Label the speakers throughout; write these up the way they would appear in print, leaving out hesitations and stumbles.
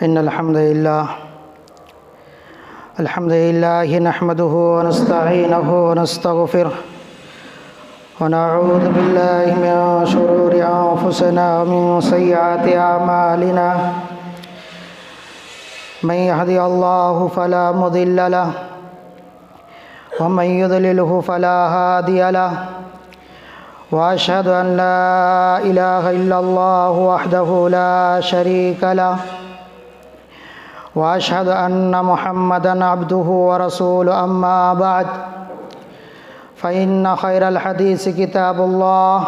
Speaker 1: إن الحمد لله نحمده ونستعينه ونستغفره ونعوذ بالله من شرور أنفسنا ومن سيئات أعمالنا من يهدي الله فلا مضل له ومن يضلله فلا هادي له وأشهد أن لا إله إلا الله وحده لا شريك له وأشهد أن محمدًا عبده ورسوله أما بعد فإن خير الحديث كتاب الله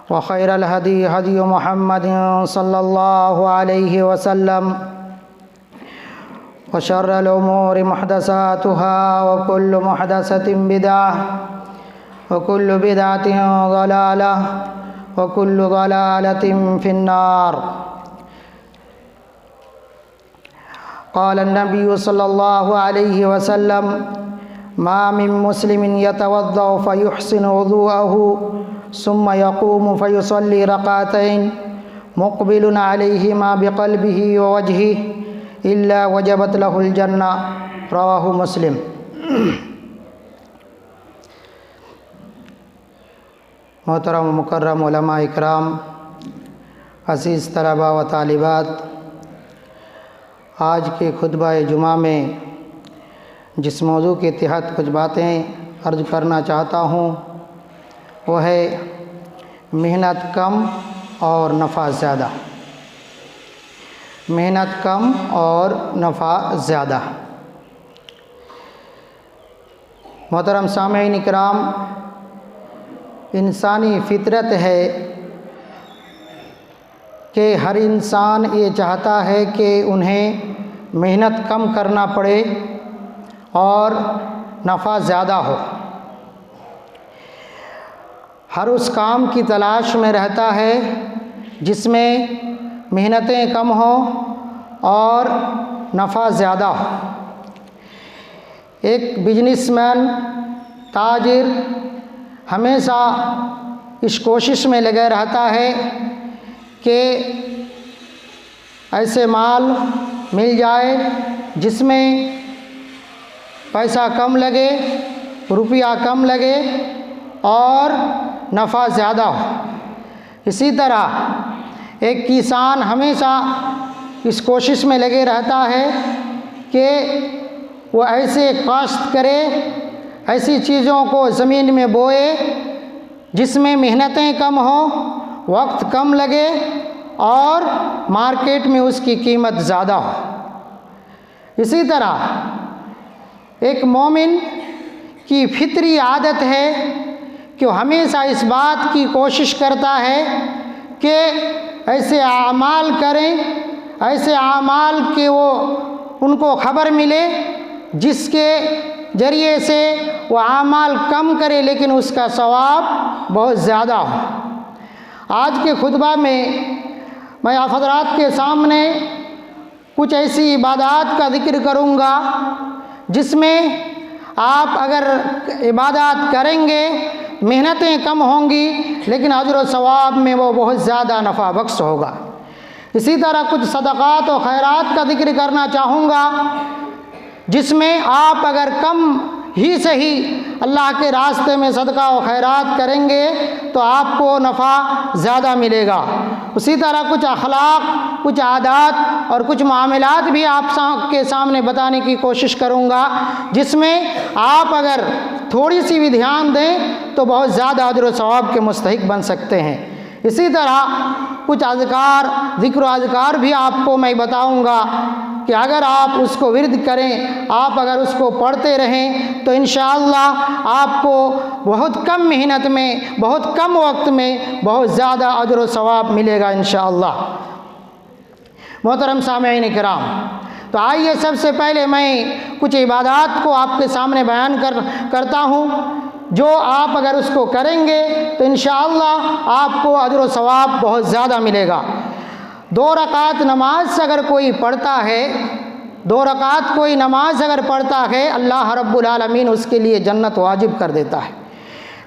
Speaker 1: وخير الهدي هدي محمد صلى الله عليه وسلم وشر الأمور محدثاتها وكل محدثة بدعة وكل بدعة ضلالة وكل ضلالة في النار. قال النبي صلى الله عليه وسلم ما من مسلم يتوضأ فيحسن وضوءه ثم يقوم فيصلي ركعتين مقبل عليهما بقلبه ووجهه إلا وجبت له الجنة. رواه مسلم. محترم و مکرم علماء اکرام، عزیز طلباء و طالبات، آج کے خطبہ جمعہ میں جس موضوع کے تحت کچھ باتیں عرض کرنا چاہتا ہوں وہ ہے محنت کم اور نفع زیادہ. محنت کم اور نفع زیادہ. محترم سامعین اکرام، انسانی فطرت ہے کہ ہر انسان یہ چاہتا ہے کہ انہیں محنت کم کرنا پڑے اور نفع زیادہ ہو. ہر اس کام کی تلاش میں رہتا ہے جس میں محنتیں کم ہوں اور نفع زیادہ ہو. ایک بزنس مین، تاجر ہمیشہ اس کوشش میں لگے رہتا ہے کہ ایسے مال مل جائے جس میں پیسہ کم لگے، روپیہ کم لگے اور نفع زیادہ ہو. اسی طرح ایک کسان ہمیشہ اس کوشش میں لگے رہتا ہے کہ وہ ایسے کاشت کرے، ایسی چیزوں کو زمین میں بوئے جس میں محنتیں کم ہوں، وقت کم لگے اور مارکیٹ میں اس کی قیمت زیادہ ہو. اسی طرح ایک مومن کی فطری عادت ہے کہ وہ ہمیشہ اس بات کی کوشش کرتا ہے کہ ایسے اعمال کریں، ایسے اعمال کہ وہ ان کو خبر ملے جس کے ذریعے سے وہ اعمال کم کرے لیکن اس کا ثواب بہت زیادہ ہو. آج کے خطبہ میں آپ حضرات کے سامنے کچھ ایسی عبادات کا ذکر کروں گا جس میں آپ اگر عبادات کریں گے محنتیں کم ہوں گی لیکن اجر و ثواب میں وہ بہت زیادہ نفع بخش ہوگا. اسی طرح کچھ صدقات و خیرات کا ذکر کرنا چاہوں گا جس میں آپ اگر کم ہی صحیح اللہ کے راستے میں صدقہ و خیرات کریں گے تو آپ کو نفع زیادہ ملے گا. اسی طرح کچھ اخلاق، کچھ عادات اور کچھ معاملات بھی آپ کے سامنے بتانے کی کوشش کروں گا جس میں آپ اگر تھوڑی سی بھی دھیان دیں تو بہت زیادہ اجر و ثواب کے مستحق بن سکتے ہیں. اسی طرح کچھ اذکار، ذکر و اذکار بھی آپ کو میں بتاؤں گا کہ اگر آپ اس کو ورد کریں، آپ اگر اس کو پڑھتے رہیں تو انشاءاللہ آپ کو بہت کم محنت میں، بہت کم وقت میں بہت زیادہ اجر و ثواب ملے گا انشاءاللہ. محترم سامعین کرام، تو آئیے سب سے پہلے میں کچھ عبادات کو آپ کے سامنے بیان کرتا ہوں جو آپ اگر اس کو کریں گے تو انشاءاللہ آپ کو اجر و ثواب بہت زیادہ ملے گا. 2 رکعت نماز اگر کوئی پڑھتا ہے، 2 رکعت کوئی نماز اگر پڑھتا ہے اللہ رب العالمین اس کے لیے جنت واجب کر دیتا ہے.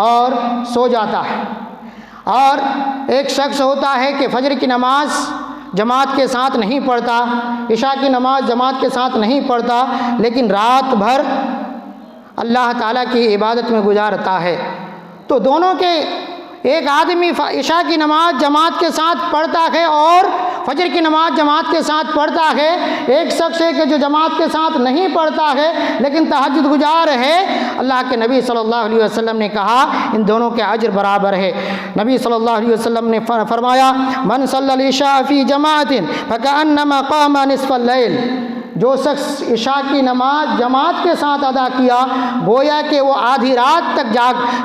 Speaker 1: اور سو جاتا ہے۔ اور ایک شخص ہوتا ہے کہ فجر کی نماز جماعت کے ساتھ نہیں پڑھتا، عشاء کی نماز جماعت کے ساتھ نہیں پڑھتا، لیکن رات بھر اللہ تعالیٰ کی عبادت میں گزارتا ہے۔ تو دونوں کے، ایک آدمی عشاء کی نماز جماعت کے ساتھ پڑھتا ہے اور فجر کی نماز جماعت کے ساتھ پڑھتا ہے، ایک شخص ہے کہ جو جماعت کے ساتھ نہیں پڑھتا ہے لیکن تہجد گزار ہے۔ اللہ کے نبی صلی اللہ علیہ وسلم نے کہا ان دونوں کے اجر برابر ہے۔ نبی صلی اللہ علیہ وسلم نے فرمایا من صلی العشاء فی جماعت فکأنما قام نصف اللیل، جو شخص عشاء کی نماز جماعت کے ساتھ ادا کیا گویا کہ وہ آدھی رات تک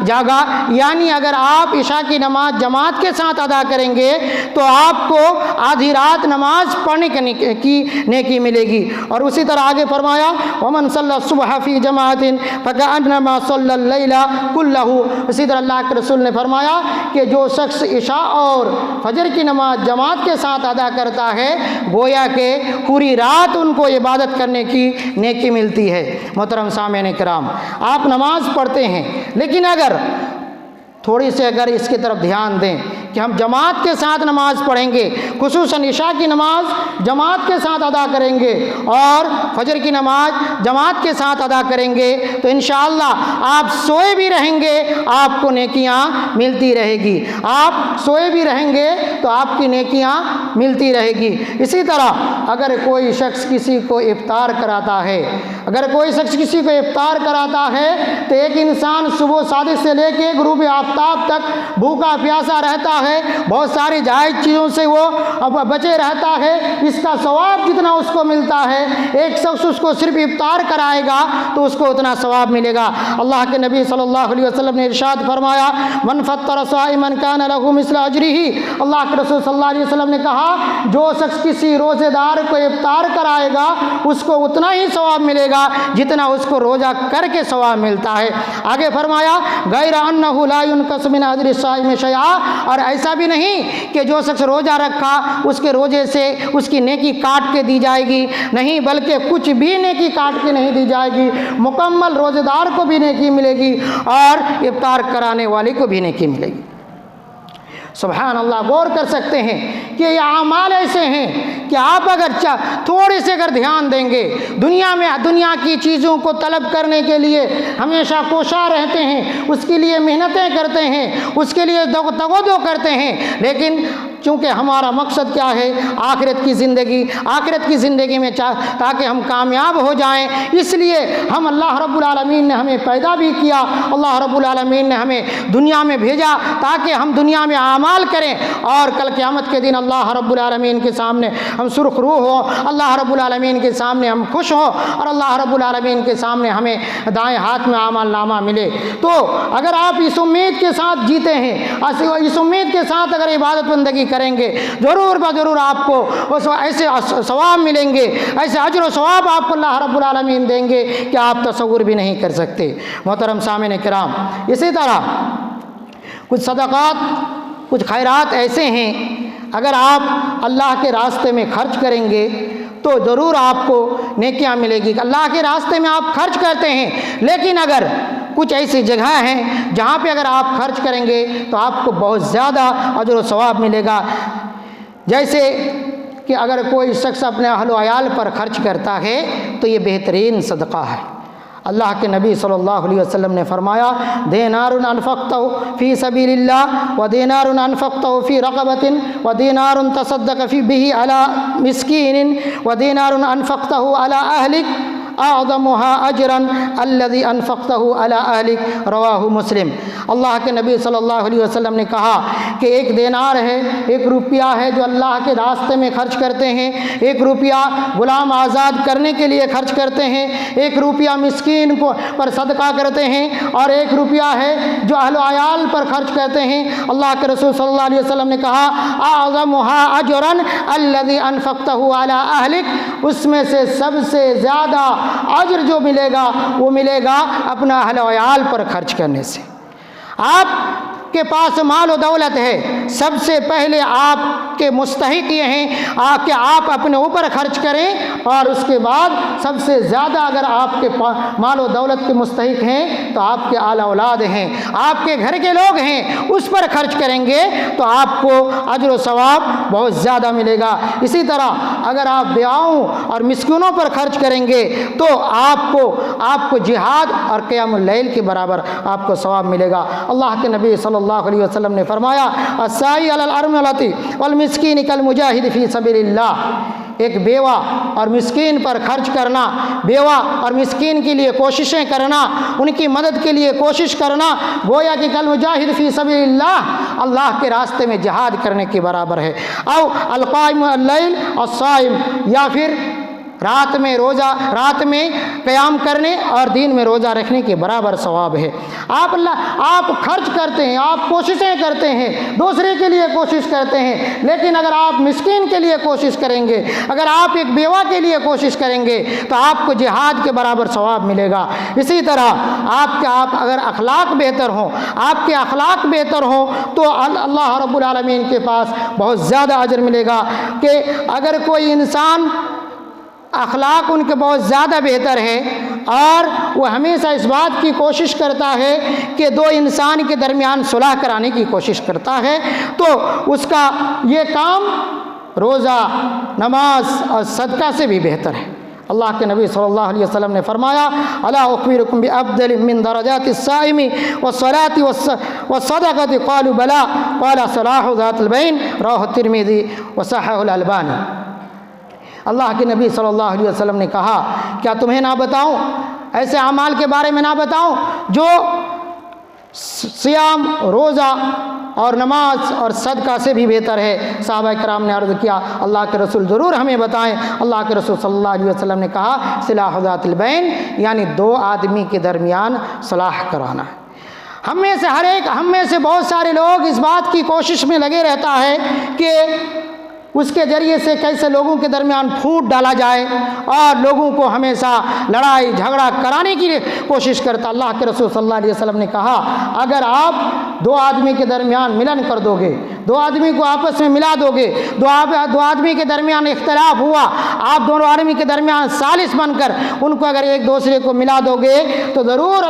Speaker 1: جاگا، یعنی اگر آپ عشاء کی نماز جماعت کے ساتھ ادا کریں گے تو آپ کو آدھی رات نماز پڑھنے کی نیکی ملے گی۔ اور اسی طرح آگے فرمایا ومن صلی الصبح فی جماعت فکأنما صلی اللیل کلہ، اسی طرح اللہ کے رسول نے فرمایا کہ جو شخص عشاء اور فجر کی نماز جماعت کے ساتھ ادا کرتا ہے گویا کہ پوری رات ان کو عبادت کرنے کی نیکی ملتی ہے۔ محترم سامعین کرام، آپ نماز پڑھتے ہیں لیکن اگر تھوڑی سی اگر اس کی طرف دھیان دیں کہ ہم جماعت کے ساتھ نماز پڑھیں گے، خصوصاً عشاء کی نماز جماعت کے ساتھ ادا کریں گے اور فجر کی نماز جماعت کے ساتھ ادا کریں گے تو انشاءاللہ آپ سوئے بھی رہیں گے آپ کو نیکیاں ملتی رہے گی، آپ سوئے بھی رہیں گے تو آپ کی نیکیاں ملتی رہے گی۔ اسی طرح اگر کوئی شخص کسی کو افطار کراتا ہے، اگر کوئی شخص کسی کو افطار کراتا ہے تو ایک انسان صبح صادق سے لے کے غروب آفتاب تک بھوکا پیاسا رہتا ہے، بہت ساری جائز چیزوں سے وہ بچے رہتا ہے، اس کا ثواب جتنا اس کو ملتا ہے ایک شخص اس کو صرف افطار کرائے گا تو اس کو اتنا ثواب ملے گا۔ اللہ کے نبی صلی اللہ علیہ وسلم نے ارشاد فرمایا من فطر صائما کان له مثل اجرہ، اللہ کے رسول صلی اللہ علیہ وسلم نے کہا جو شخص کسی روزے دار کو افطار کرائے گا اس کو اتنا ہی ثواب ملے گا جتنا اس کو روزہ کر کے ثواب ملتا ہے۔ آگے فرمایا غیر انہ لا ينقص من اجر الصائم شیئا، اور ایسا بھی نہیں کہ جو شخص روزہ رکھا اس کے روزے سے اس کی نیکی کاٹ کے دی جائے گی، نہیں بلکہ کچھ بھی نیکی کاٹ کے نہیں دی جائے گی، مکمل روزے دار کو بھی نیکی ملے گی اور افطار کرانے والے کو بھی نیکی ملے گی۔ سبحان اللہ، غور کر سکتے ہیں کہ یہ اعمال ایسے ہیں کہ آپ اگر تھوڑے سے اگر دھیان دیں گے، دنیا کی چیزوں کو طلب کرنے کے لیے ہمیشہ کوشاں رہتے ہیں، اس کے لیے محنتیں کرتے ہیں، اس کے لیے تگودو کرتے ہیں، لیکن چونکہ ہمارا مقصد کیا ہے آخرت کی زندگی میں تاکہ ہم کامیاب ہو جائیں، اس لیے ہم اللہ رب العالمین نے ہمیں پیدا بھی کیا، اللہ رب العالمین نے ہمیں دنیا میں بھیجا تاکہ ہم دنیا میں اعمال کریں اور کل قیامت کے دن اللہ رب العالمین کے سامنے ہم سرخ روح ہوں، اللہ رب العالمین کے سامنے ہم خوش ہوں اور اللہ رب العالمین کے سامنے ہمیں دائیں ہاتھ میں اعمال نامہ ملے۔ تو اگر آپ اس امید کے ساتھ جیتے ہیں، اس امید کے ساتھ اگر عبادت بندگی کریں گے ضرور بضرور آپ کو ایسے ثواب ملیں گے، ایسے اجر و ثواب آپ کو اللہ رب العالمین دیں گے کہ آپ تصور بھی نہیں کر سکتے۔ محترم سامعین کرام، اسی طرح کچھ صدقات، کچھ خیرات ایسے ہیں اگر آپ اللہ کے راستے میں خرچ کریں گے تو ضرور آپ کو نیکیاں ملے گی۔ اللہ کے راستے میں آپ خرچ کرتے ہیں، لیکن اگر کچھ ایسی جگہ ہیں جہاں پہ اگر آپ خرچ کریں گے تو آپ کو بہت زیادہ اجر و ثواب ملے گا، جیسے کہ اگر کوئی شخص اپنے اہل و عیال پر خرچ کرتا ہے تو یہ بہترین صدقہ ہے۔ اللہ کے نبی صلی اللہ علیہ وسلم نے فرمایا دینار انفقتہ فی سبیل اللہ و دینار انفقتہ فی رقبۃ و دینار تصدق فی بہ علی مسکین و دینار انفقتہ علی اہلک اعظمها اجرا الذي انفقته على اهلك رواہ مسلم۔ اللہ کے نبی صلی اللہ علیہ وسلم نے کہا کہ ایک دینار ہے، ایک روپیہ ہے جو اللہ کے راستے میں خرچ کرتے ہیں، ایک روپیہ غلام آزاد کرنے کے لیے خرچ کرتے ہیں، ایک روپیہ مسکین پر صدقہ کرتے ہیں، اور ایک روپیہ ہے جو اہل و عیال پر خرچ کرتے ہیں۔ اللہ کے رسول صلی اللہ علیہ وسلم نے کہا اعظمها اجرا الذي انفقته على اهلك، اس میں سے سب سے زیادہ اجر جو ملے گا وہ ملے گا اپنا اہل و عیال پر خرچ کرنے سے۔ آپ کے پاس مال و دولت ہے، سب سے پہلے آپ کے مستحق یہ ہیں کہ آپ اپنے اوپر خرچ کریں، اور اس کے بعد سب سے زیادہ اگر آپ کے مال و دولت کے مستحق ہیں تو آپ کے آل اولاد ہیں، آپ کے گھر کے لوگ ہیں، اس پر خرچ کریں گے تو آپ کو اجر و ثواب بہت زیادہ ملے گا۔ اسی طرح اگر آپ بیواؤں اور مسکینوں پر خرچ کریں گے تو آپ کو جہاد اور قیام اللیل کے برابر آپ کو ثواب ملے گا۔ اللہ کے نبی صلی اللہ علیہ وسلم نے فرمایا الساعی علی الارملۃ والمسکین کالمجاہد فی سبیل اللہ، ایک بیوہ اور مسکین پر خرچ کرنا، بیوہ اور مسکین کے لیے کوششیں کرنا، ان کی مدد کے لیے کوشش کرنا، گویا کہ کالمجاہد فی سبیل اللہ، اللہ کے راستے میں جہاد کرنے کے برابر ہے۔ او القائم اللیل الصائم، یا پھر رات میں قیام کرنے اور دین میں روزہ رکھنے کے برابر ثواب ہے۔ آپ خرچ کرتے ہیں، آپ کوششیں کرتے ہیں، دوسرے کے لیے کوشش کرتے ہیں، لیکن اگر آپ مسکین کے لیے کوشش کریں گے، اگر آپ ایک بیوہ کے لیے کوشش کریں گے تو آپ کو جہاد کے برابر ثواب ملے گا۔ اسی طرح آپ اگر اخلاق بہتر ہوں، آپ کے اخلاق بہتر ہوں تو اللہ رب العالمین کے پاس بہت زیادہ اجر ملے گا۔ کہ اگر کوئی انسان اخلاق ان کے بہت زیادہ بہتر ہے اور وہ ہمیشہ اس بات کی کوشش کرتا ہے کہ دو انسان کے درمیان صلح کرانے کی کوشش کرتا ہے، تو اس کا یہ کام روزہ، نماز اور صدقہ سے بھی بہتر ہے۔ اللہ کے نبی صلی اللہ علیہ وسلم نے فرمایا الا اخبرکم بافضل من درجات الصائم والصلاة والصدقة قالوا بلى قال صلاح ذات البین، رواه الترمذی وصححه الالبانی۔ اللہ کے نبی صلی اللہ علیہ وسلم نے کہا کیا تمہیں نہ بتاؤں، ایسے اعمال کے بارے میں نہ بتاؤں جو سیام، روزہ اور نماز اور صدقہ سے بھی بہتر ہے؟ صحابہ کرام نے عرض کیا اللہ کے رسول ضرور ہمیں بتائیں۔ اللہ کے رسول صلی اللہ علیہ وسلم نے کہا صلاح ذات البین، یعنی دو آدمی کے درمیان صلاح کرانا ہے۔ ہم میں سے بہت سارے لوگ اس بات کی کوشش میں لگے رہتا ہے کہ اس کے ذریعے سے کیسے لوگوں کے درمیان پھوٹ ڈالا جائے اور لوگوں کو ہمیشہ لڑائی جھگڑا کرانے کی کوشش کرتا۔ اللہ کے رسول صلی اللہ علیہ وسلم نے کہا اگر آپ دو آدمی کے درمیان ملن کر دو گے، دو آدمی کو آپس میں ملا دو گے، دو آدمی کے درمیان اختلاف ہوا، آپ دونوں آدمی کے درمیان ثالث بن کر ان کو اگر ایک دوسرے کو ملا دو گے تو ضرور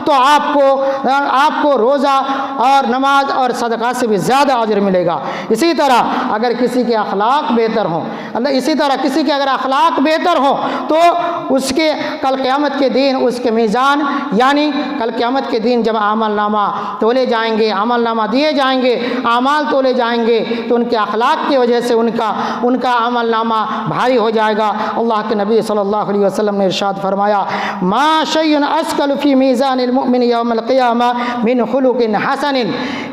Speaker 1: تو آپ کو روزہ اور نماز اور صدقہ سے بھی زیادہ اجر ملے گا۔ اسی طرح اگر کسی کے اخلاق بہتر ہوں، کسی کے اگر اخلاق بہتر ہوں تو اس کے کل قیامت کے دن اس کے میزان، یعنی کل قیامت کے دن جب عمل نامہ تولے جائیں گے، عمل نامہ دیے جائیں گے، اعمال تولے جائیں گے تو ان کے اخلاق کی وجہ سے ان کا عمل نامہ بھاری ہو جائے گا۔ اللہ کے نبی صلی اللہ علیہ وسلم نے ارشاد فرمایا ما شیء اثقل فی میزان المؤمن یوم القیامہ من خلق حسن،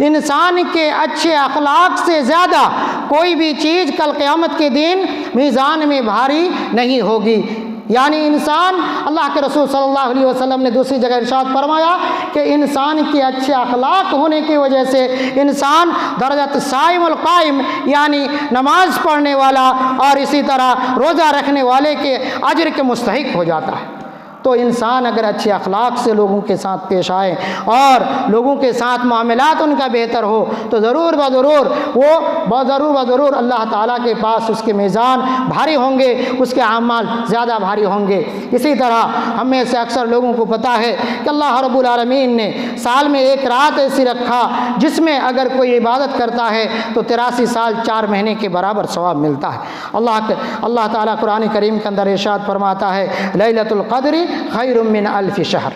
Speaker 1: انسان کے اچھے اخلاق سے زیادہ کوئی بھی چیز کل قیامت کے دن میزان میں بھاری نہیں ہوگی۔ یعنی انسان، اللہ کے رسول صلی اللہ علیہ وسلم نے دوسری جگہ ارشاد فرمایا کہ انسان کے اچھے اخلاق ہونے کی وجہ سے انسان درجت صائم القائم، یعنی نماز پڑھنے والا اور اسی طرح روزہ رکھنے والے کے اجر کے مستحق ہو جاتا ہے۔ تو انسان اگر اچھے اخلاق سے لوگوں کے ساتھ پیش آئے اور لوگوں کے ساتھ معاملات ان کا بہتر ہو تو ضرور بضرور اللہ تعالیٰ کے پاس اس کے میزان بھاری ہوں گے، اس کے اعمال زیادہ بھاری ہوں گے۔ اسی طرح ہم میں سے اکثر لوگوں کو پتہ ہے کہ اللہ رب العالمین نے سال میں ایک رات ایسی رکھا جس میں اگر کوئی عبادت کرتا ہے تو 83 سال 4 مہینے کے برابر ثواب ملتا ہے۔ اللہ تعالیٰ قرآن کریم کے اندر ارشاد فرماتا ہے لیلۃ القدر خیر من الف شہر،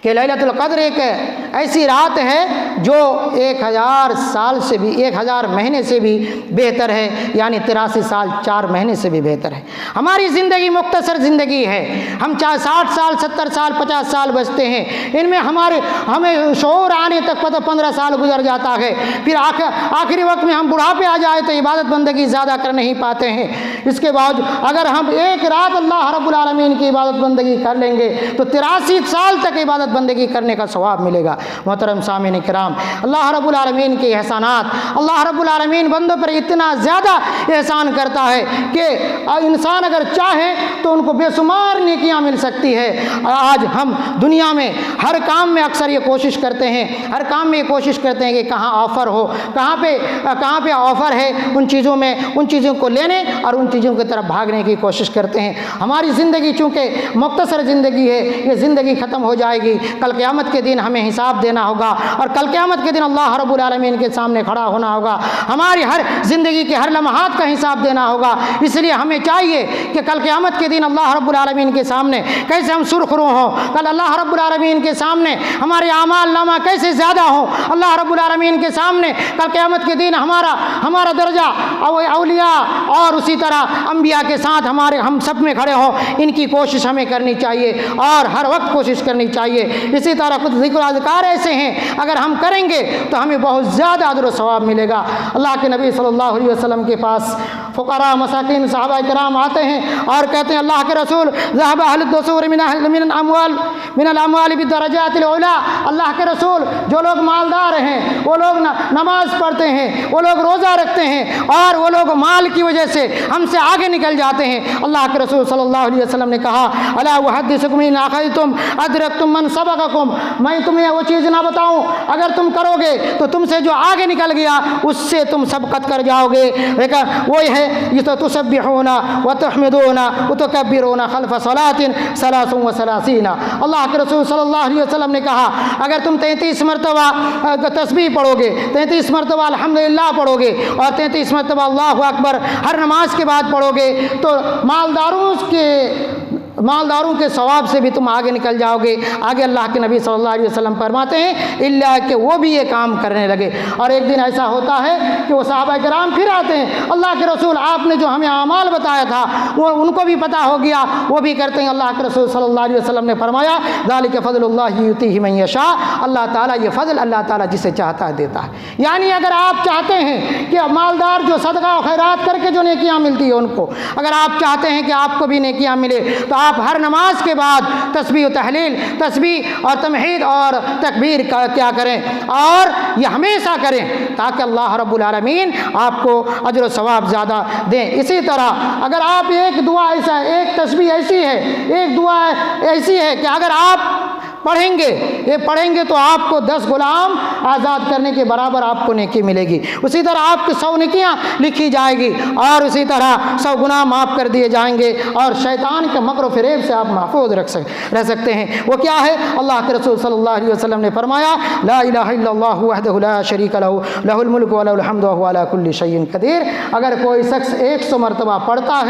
Speaker 1: کہ لیلۃ القدر ایک ایسی رات ہے جو 1000 مہینے سے بھی بہتر ہے، یعنی 83 سال 4 مہینے سے بھی بہتر ہے۔ ہماری زندگی مختصر زندگی ہے، ہم 60 سال 70 سال 50 سال بچتے ہیں، ان میں ہمیں شعور آنے تک 15 سال گزر جاتا ہے، پھر آخری وقت میں ہم بڑھاپے آ جائے تو عبادت بندگی زیادہ کر نہیں پاتے ہیں۔ اس کے باوجود اگر ہم ایک رات اللہ رب العالمین کی عبادت بندگی کر لیں گے تو 83 سال تک عبادت بندگی کرنے کا ثواب ملے گا۔ محترم سامعین کرام، کرام، اللہ رب العالمین کے احسانات، اللہ رب العالمین بندوں پر اتنا زیادہ احسان کرتا ہے کہ انسان اگر چاہے تو ان کو بے شمار نیکیاں مل سکتی ہے۔ آج ہم دنیا میں ہر کام میں اکثر یہ کوشش کرتے ہیں، ہر کام میں یہ کوشش کرتے ہیں کہ کہاں آفر ہو، کہاں پہ آفر ہے، ان چیزوں کو لینے اور ان چیزوں کی طرف بھاگنے کی کوشش کرتے ہیں۔ ہماری زندگی چونکہ مختصر زندگی ہے، یہ زندگی ختم ہو جائے گی، کل قیامت کے دن ہمیں حساب دینا ہوگا، اور کل قیامت کے دن اللہ رب العالمین کے سامنے کھڑا ہونا ہوگا، ہماری ہر زندگی کے ہر لمحات کا حساب دینا ہوگا۔ اس لیے ہمیں چاہیے کہ کل قیامت کے دن اللہ رب العالمین کے سامنے کیسے ہم سرخ رو ہوں، کل اللہ رب العالمین کے سامنے ہمارے اعمال نامہ کیسے زیادہ ہوں، اللہ رب العالمین کے سامنے کل قیامت کے دن ہمارا درجہ اولیاء اور اسی طرح انبیاء کے ساتھ ہم سب میں کھڑے ہوں، ان کی کوشش ہمیں کرنی چاہیے اور ہر وقت کوشش کرنی چاہیے۔ اسی طرح کچھ ذکر و اذکار ایسے ہیں اگر ہم کریں گے تو ہمیں بہت زیادہ اجر و ثواب ملے گا۔ اللہ کے نبی صلی اللہ علیہ وسلم کے پاس فقراء مساکین صحابہ کرام آتے ہیں اور کہتے ہیں اللہ کے رسول ذهب اہل الدثور من الاموال بالدرجات العلی، اللہ کے رسول جو لوگ مالدار ہیں، وہ لوگ نماز پڑھتے ہیں، وہ لوگ روزہ رکھتے ہیں اور وہ لوگ مال کی وجہ سے ہم سے آگے نکل جاتے ہیں۔ اللہ کے رسول صلی اللہ علیہ وسلم نے کہا الا احدثکم ان اخذتم ادرکتم من سبقکم، میں تمہیں وہ چیز نہ بتاؤں اگر تم کرو گے تو تم سے جو آگے نکل گیا اس سے تم سبقت کر جاؤ گے۔ وہی ہے تسبحون وتحمدون وتکبرون خلف صلاۃ 33 اللہ کے رسول صلی اللہ علیہ وسلم نے کہا اگر تم 33 مرتبہ تسبیح پڑھو گے، 33 مرتبہ الحمدللہ پڑھو گے اور 33 مرتبہ اللہ اکبر ہر نماز کے بعد پڑھو گے تو مالداروں کے ثواب سے بھی تم آگے نکل جاؤ گے۔ آگے اللہ کے نبی صلی اللہ علیہ وسلم فرماتے ہیں الا کہ وہ بھی یہ کام کرنے لگے۔ اور ایک دن ایسا ہوتا ہے کہ وہ صحابہ کرام پھر آتے ہیں، اللہ کے رسول آپ نے جو ہمیں اعمال بتایا تھا وہ ان کو بھی پتہ ہو گیا، وہ بھی کرتے ہیں۔ اللہ کے رسول صلی اللہ علیہ وسلم نے فرمایا ذالک فضل اللہ یؤتیہ من یشاء، اللہ تعالیٰ یہ فضل اللہ تعالیٰ جسے چاہتا ہے دیتا ہے۔ یعنی اگر آپ چاہتے ہیں کہ مالدار جو صدقہ و خیرات کر کے جو نیکیاں ملتی ہیں ان کو، اگر آپ چاہتے ہیں کہ آپ کو بھی نیکیاں ملے تو آپ ہر نماز کے بعد تسبیح و تحلیل، تسبیح اور تمحید اور تکبیر کیا کریں اور یہ ہمیشہ کریں تاکہ اللہ رب العالمین آپ کو اجر و ثواب زیادہ دیں۔ اسی طرح اگر آپ ایک دعا ایسا ہے، ایک تسبیح ایسی ہے، ایک دعا ایسی ہے کہ اگر آپ پڑھیں گے تو آپ کو 10 غلام آزاد کرنے کے برابر آپ کو نیکی ملے گی۔ اسی طرح آپ کی 100 نیکیاں لکھی جائے گی اور اسی طرح 100 گناہ معاف کر دیے جائیں گے اور شیطان کے مکر و فریب سے آپ محفوظ رہ سکتے ہیں۔ وہ کیا ہے؟ اللہ کے رسول صلی اللہ علیہ وسلم نے فرمایا لا الہ الا اللہ وحدہ لا شریک لہ لہ الملک ولہ الحمد وہو علی کل شیء قدیر۔ اگر کوئی شخص 100 مرتبہ پڑھتا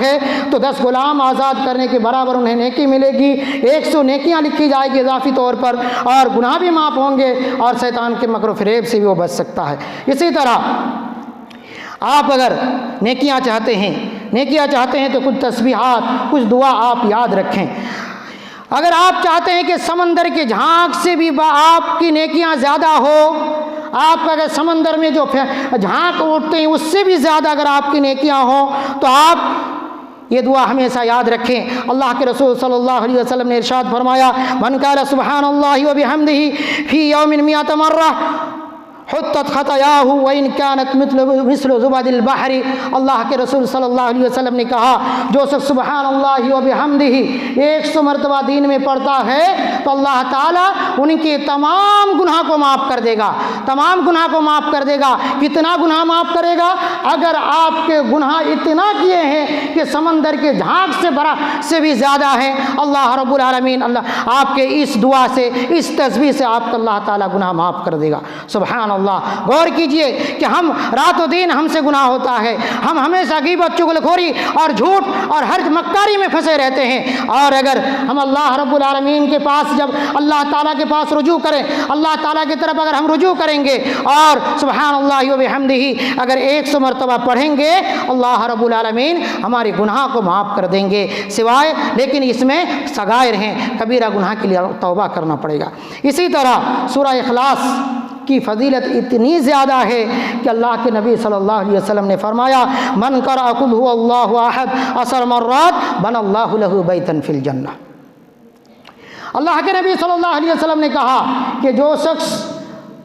Speaker 1: ہے تو 10 غلام آزاد کرنے کے برابر انہیں نیکی ملے گی، 100 نیکیاں لکھی جائے گی اضافی طور پر اور گناہ بھی معاف ہوں گے اور شیطان کے مکر و فریب سے بھی وہ بچ سکتا ہے۔ اسی طرح آپ اگر نیکیاں چاہتے ہیں تو کچھ تسبیحات، کچھ دعا آپ یاد رکھیں۔ اگر آپ چاہتے ہیں کہ سمندر کے جھانک سے بھی آپ کی نیکیاں زیادہ ہو، آپ اگر سمندر میں جو جھانک اٹھتے ہیں اس سے بھی زیادہ اگر آپ کی نیکیاں ہوں تو آپ یہ دعا ہمیشہ یاد رکھیں۔ اللہ کے رسول صلی اللہ علیہ وسلم نے ارشاد فرمایا من قال سبحان اللہ وبحمدہ فی یوم 100 مرہ حطت خطایاہ وان کانت مثل زبد البحر۔ اللہ کے رسول صلی اللہ علیہ وسلم نے کہا جو شخص سبحان اللہ وبحمدہ 100 مرتبہ دین میں پڑھتا ہے تو اللہ تعالیٰ ان کے تمام گناہ کو معاف کر دے گا، تمام گناہ کو معاف کر دے گا۔ کتنا گناہ معاف کرے گا؟ اگر آپ کے گناہ اتنا کیے ہیں کہ سمندر کے جھانک سے بھی زیادہ ہیں، اللہ رب العالمین اللہ آپ کے اس دعا سے، اس تسبیح سے آپ کو اللہ تعالیٰ گناہ معاف کر دے گا۔ سبحان اللہ۔ غور کیجئے کہ ہم رات و دن ہم سے گناہ ہوتا ہے، ہم ہمیشہ غیبت، چغلخوری اور جھوٹ اور ہر مکاری میں پھنسے رہتے ہیں، اور اگر ہم اللہ رب العالمین کے پاس جب اللہ تعالیٰ کے پاس رجوع کریں، اللہ تعالیٰ کی طرف اگر ہم رجوع کریں گے اور سبحان اللہ وبحمدہ اگر 100 مرتبہ پڑھیں گے، اللہ رب العالمین ہمارے گناہ کو معاف کر دیں گے، سوائے لیکن اس میں صغائر ہیں، کبیرہ گناہ کے لیے توبہ کرنا پڑے گا۔ اسی طرح سورہ اخلاص کی فضیلت اتنی زیادہ ہے کہ اللہ کے نبی صلی اللہ علیہ وسلم نے فرمایا من قرأ قل هو اللہ احد 10 مرات بنى اللہ له بیتا فی الجنہ۔ اللہ کے نبی صلی اللہ علیہ وسلم نے کہا کہ جو شخص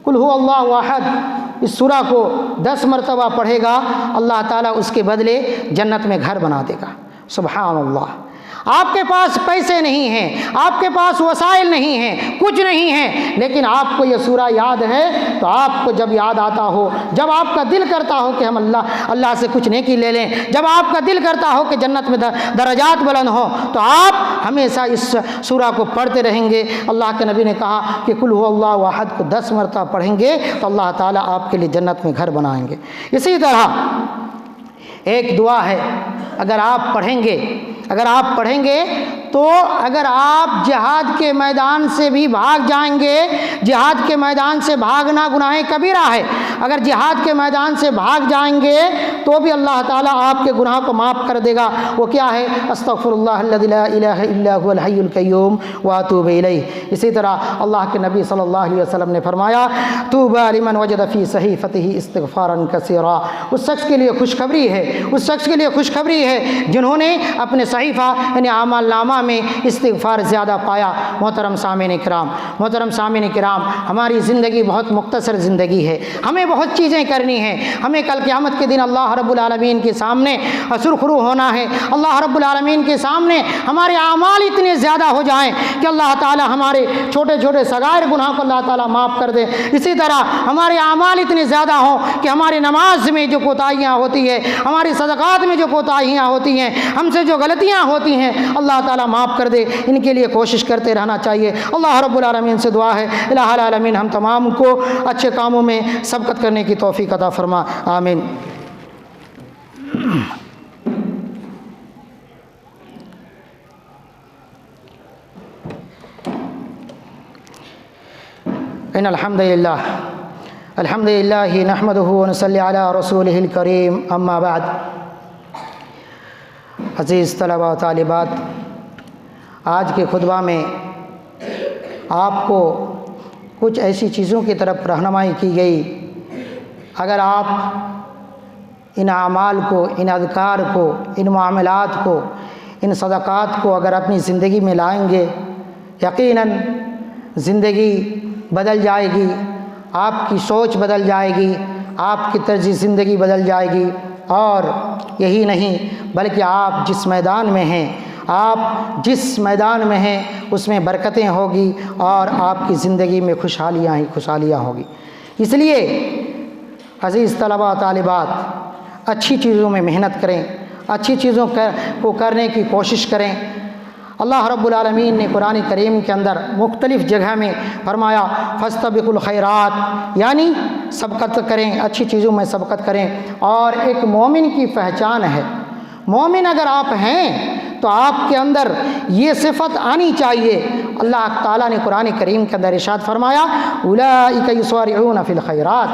Speaker 1: قل هو اللہ احد اس سورہ کو 10 مرتبہ پڑھے گا، اللہ تعالیٰ اس کے بدلے جنت میں گھر بنا دے گا۔ سبحان اللہ۔ آپ کے پاس پیسے نہیں ہیں، آپ کے پاس وسائل نہیں ہیں، کچھ نہیں ہے، لیکن آپ کو یہ سورہ یاد ہے، تو آپ کو جب یاد آتا ہو، جب آپ کا دل کرتا ہو کہ ہم اللہ سے کچھ نیکی لے لیں، جب آپ کا دل کرتا ہو کہ جنت میں درجات بلند ہوں، تو آپ ہمیشہ اس سورہ کو پڑھتے رہیں گے۔ اللہ کے نبی نے کہا کہ قل هو اللہ احد کو 10 مرتبہ پڑھیں گے تو اللہ تعالیٰ آپ کے لیے جنت میں گھر بنائیں گے۔ اسی طرح ایک دعا ہے، اگر آپ پڑھیں گے تو اگر آپ جہاد کے میدان سے بھی بھاگ جائیں گے، جہاد کے میدان سے بھاگنا گناہ کبیرہ ہے، اگر جہاد کے میدان سے بھاگ جائیں گے تو بھی اللہ تعالیٰ آپ کے گناہ کو معاف کر دے گا۔ وہ کیا ہے؟ استغفر اللہ الذی لا الہ الا هو الحی القیوم واتوب الیہ۔ اسی طرح اللہ کے نبی صلی اللہ علیہ وسلم نے فرمایا طوبی لمن وجد فی صحیفتہ استغفارا کثیرا۔ اس شخص کے لیے خوشخبری ہے، جنہوں نے اپنے صحیفہ یعنی اعمال نامہ میں استغفار زیادہ پایا۔ محترم سامعین کرام، ہماری زندگی بہت مختصر زندگی ہے، ہمیں بہت چیزیں کرنی ہیں، ہمیں کل قیامت کے دن اللہ رب العالمین کے سامنے سرخرو ہونا ہے۔ اللہ رب العالمین کے سامنے ہمارے اعمال اتنے زیادہ ہو جائیں کہ اللہ تعالیٰ ہمارے چھوٹے چھوٹے صغائر گناہ کو اللہ تعالیٰ معاف کر دے۔ اسی طرح ہمارے اعمال اتنے زیادہ ہوں کہ ہماری نماز میں جو کوتاہیاں ہوتی ہے، ہماری صدقات میں جو کوتاہیاں ہوتی ہیں، ہم سے جو غلطیاں ہوتی ہیں، اللہ تعالیٰ معاف کر دے۔ ان کے لیے کوشش کرتے رہنا چاہیے۔ اللہ رب العالمین سے دعا ہے الہ العالمین ہم تمام کو اچھے کاموں میں سبقت کرنے کی توفیق عطا فرما، آمین۔ ان الحمد للہ نحمدہ ونصلی علی رسولہ الکریم، اما بعد۔ عزیز طلباء و طالبات، آج کے خطبہ میں آپ کو کچھ ایسی چیزوں کی طرف رہنمائی کی گئی، اگر آپ ان اعمال کو، ان اذکار کو، ان معاملات کو، ان صدقات کو اگر اپنی زندگی میں لائیں گے، یقیناً زندگی بدل جائے گی، آپ کی سوچ بدل جائے گی، آپ کی طرز زندگی بدل جائے گی، اور یہی نہیں بلکہ آپ جس میدان میں ہیں اس میں برکتیں ہوگی اور آپ کی زندگی میں خوشحالیاں ہی خوشحالیاں ہوگی۔ اس لیے عزیز طلباء و طالبات، اچھی چیزوں میں محنت کریں، اچھی چیزوں کو کرنے کی کوشش کریں۔ اللہ رب العالمین نے قرآن کریم کے اندر مختلف جگہ میں فرمایا فاستبقوا الخیرات، یعنی سبقت کریں، اچھی چیزوں میں سبقت کریں۔ اور ایک مومن کی پہچان ہے، مومن اگر آپ ہیں تو آپ کے اندر یہ صفت آنی چاہیے۔ اللہ تعالیٰ نے قرآن کریم کے اندر ارشاد فرمایا اولئک یسارعون فی الخیرات،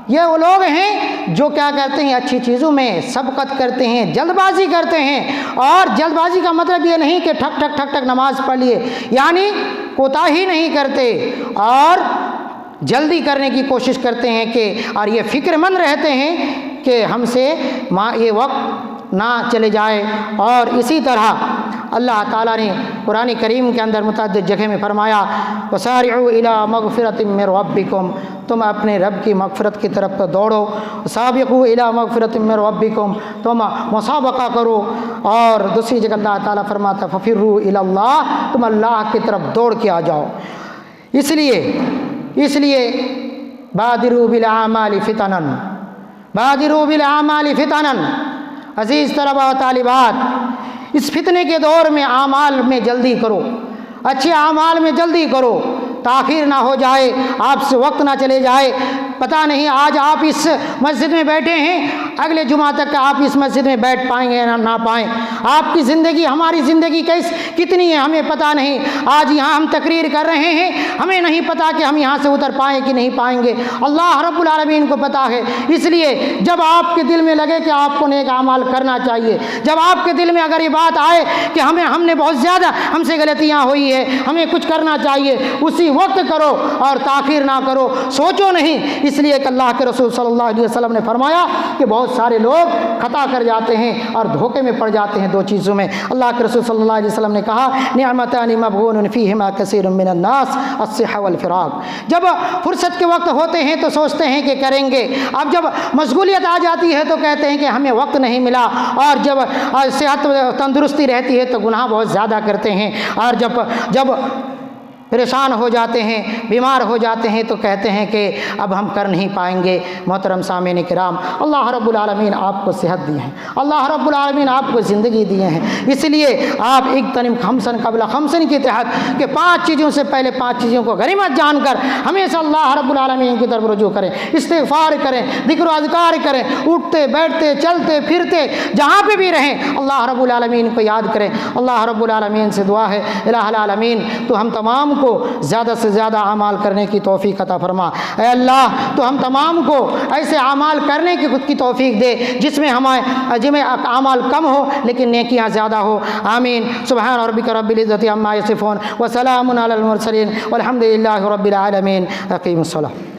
Speaker 1: یہ وہ لوگ ہیں جو کیا کرتے ہیں؟ اچھی چیزوں میں سبقت کرتے ہیں، جلد بازی کرتے ہیں۔ اور جلد بازی کا مطلب یہ نہیں کہ ٹھک ٹھک ٹھک ٹھک نماز پڑھ لیے، یعنی کوتاہی نہیں کرتے اور جلدی کرنے کی کوشش کرتے ہیں اور یہ فکر مند رہتے ہیں کہ ہم سے یہ وقت نہ چلے جائے۔ اور اسی طرح اللہ تعالیٰ نے قرآن کریم کے اندر متعدد جگہ میں فرمایا وسارعوا الی مغفرۃ من ربکم، تم اپنے رب کی مغفرت کی طرف دوڑو۔ سابقوا الی مغفرۃ من ربکم، تم مسابقہ کرو۔ اور دوسری جگہ اللہ تعالیٰ فرماتا ففروا الی اللہ، تم اللہ کی طرف دوڑ کے آ جاؤ۔ اس لیے بادروا بالاعمال فتنا، بادروا بالاعمال فتنا۔ عزیز طلباء و طالبات، اس فتنے کے دور میں اعمال میں جلدی کرو، اچھے اعمال میں جلدی کرو، تاخیر نہ ہو جائے، آپ سے وقت نہ چلے جائے۔ پتہ نہیں آج آپ اس مسجد میں بیٹھے ہیں، اگلے جمعہ تک آپ اس مسجد میں بیٹھ پائیں گے یا نہ پائیں۔ آپ کی زندگی، ہماری زندگی کتنی ہے ہمیں پتہ نہیں۔ آج یہاں ہم تقریر کر رہے ہیں، ہمیں نہیں پتہ کہ ہم یہاں سے اتر پائیں کہ نہیں پائیں گے، اللہ رب العالمین کو پتہ ہے۔ اس لیے جب آپ کے دل میں لگے کہ آپ کو نیک اعمال کرنا چاہیے، جب آپ کے دل میں اگر یہ بات آئے کہ ہم نے بہت زیادہ ہم سے غلطیاں ہوئی ہے، ہمیں کچھ کرنا چاہیے، اسی وقت کرو اور تاخیر نہ کرو، سوچو نہیں۔ اس لیے کہ اللہ کے رسول صلی اللہ علیہ وسلم نے فرمایا کہ بہت بہت سارے لوگ خطا کر جاتے ہیں اور دھوکے میں پڑ جاتے ہیں دو چیزوں میں۔ اللہ کے رسول صلی اللہ علیہ وسلم نے کہا نعمتان مغبون فیہما کثیر من الناس الصحہ والفراغ۔ جب فرصت کے وقت ہوتے ہیں تو سوچتے ہیں کہ کریں گے، اب جب مشغولیت آ جاتی ہے تو کہتے ہیں کہ ہمیں وقت نہیں ملا، اور جب صحت تندرستی رہتی ہے تو گناہ بہت زیادہ کرتے ہیں، اور جب پریشان ہو جاتے ہیں، بیمار ہو جاتے ہیں تو کہتے ہیں کہ اب ہم کر نہیں پائیں گے۔ محترم سامعین کرام، اللہ رب العالمین آپ کو صحت دی ہے، اللہ رب العالمین آپ کو زندگی دیے ہیں، اس لیے آپ اغتنم خمسن قبل خمسن کے تحت کہ 5 چیزوں سے پہلے 5 چیزوں کو غنیمت جان کر ہمیشہ اللہ رب العالمین کی طرف رجوع کریں، استغفار کریں، ذکر و اذکار کریں، اٹھتے بیٹھتے چلتے پھرتے جہاں پہ بھی رہیں اللہ رب العالمین کو یاد کریں۔ اللہ رب العالمین سے دعا ہے الہ العالمین تو ہم تمام کو زیادہ سے زیادہ اعمال کرنے کی توفیق عطا فرما۔ اے اللہ تو ہم تمام کو ایسے اعمال کرنے کی توفیق دے جس میں ہمیں اعمال کم ہو لیکن نیکیاں زیادہ ہو، آمین۔ سبحان ربک رب العزت عما یصفون وسلام علی المرسلین والحمد للہ رب العالمین۔ اقیموا الصلاۃ۔